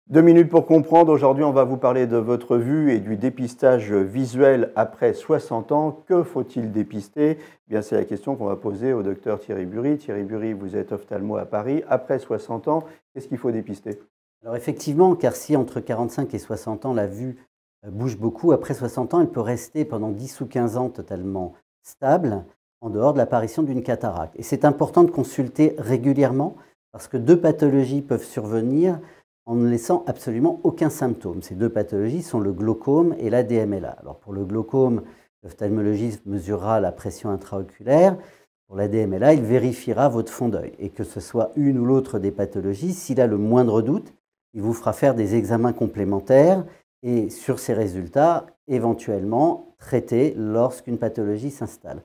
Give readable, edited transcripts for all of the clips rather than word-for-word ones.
2 minutes pour comprendre. Aujourd'hui, on va vous parler de votre vue et du dépistage visuel après 60 ans. Que faut-il dépister? Eh bien, c'est la question qu'on va poser au docteur Thierry Bury. Thierry Bury, vous êtes ophtalmo à Paris. Après 60 ans, qu'est-ce qu'il faut dépister? Alors effectivement, car si entre 45 et 60 ans, la vue bouge beaucoup, après 60 ans, elle peut rester pendant 10 ou 15 ans totalement stable, en dehors de l'apparition d'une cataracte. Et c'est important de consulter régulièrement, parce que deux pathologies peuvent survenir en ne laissant absolument aucun symptôme. Ces deux pathologies sont le glaucome et la DMLA. Alors pour le glaucome, l'ophtalmologiste mesurera la pression intraoculaire. Pour la DMLA, il vérifiera votre fond d'œil. Et que ce soit une ou l'autre des pathologies, s'il a le moindre doute, il vous fera faire des examens complémentaires et sur ces résultats, éventuellement traiter lorsqu'une pathologie s'installe.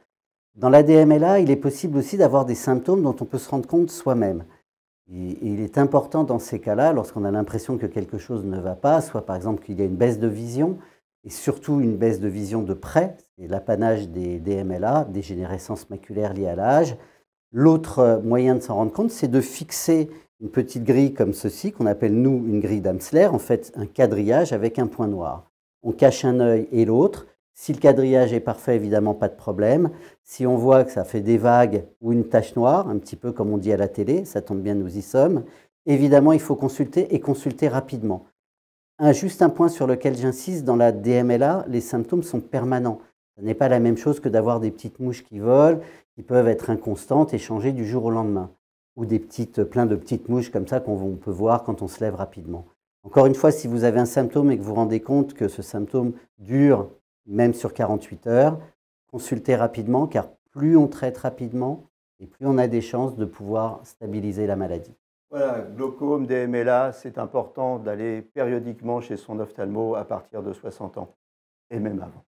Dans la DMLA, il est possible aussi d'avoir des symptômes dont on peut se rendre compte soi-même. Et il est important dans ces cas-là, lorsqu'on a l'impression que quelque chose ne va pas, soit par exemple qu'il y a une baisse de vision, et surtout une baisse de vision de près, c'est l'apanage des DMLA, dégénérescence maculaire liée à l'âge. L'autre moyen de s'en rendre compte, c'est de fixer une petite grille comme ceci, qu'on appelle nous une grille d'Amsler, en fait un quadrillage avec un point noir. On cache un œil et l'autre. Si le quadrillage est parfait, évidemment, pas de problème. Si on voit que ça fait des vagues ou une tache noire, un petit peu comme on dit à la télé, ça tombe bien, nous y sommes, évidemment, il faut consulter et consulter rapidement. Juste un point sur lequel j'insiste, dans la DMLA, les symptômes sont permanents. Ce n'est pas la même chose que d'avoir des petites mouches qui volent, qui peuvent être inconstantes et changer du jour au lendemain. Ou plein de petites mouches comme ça qu'on peut voir quand on se lève rapidement. Encore une fois, si vous avez un symptôme et que vous vous rendez compte que ce symptôme dure même sur 48 heures, consultez rapidement, car plus on traite rapidement et plus on a des chances de pouvoir stabiliser la maladie. Voilà, glaucome, DMLA, c'est important d'aller périodiquement chez son ophtalmo à partir de 60 ans et même avant.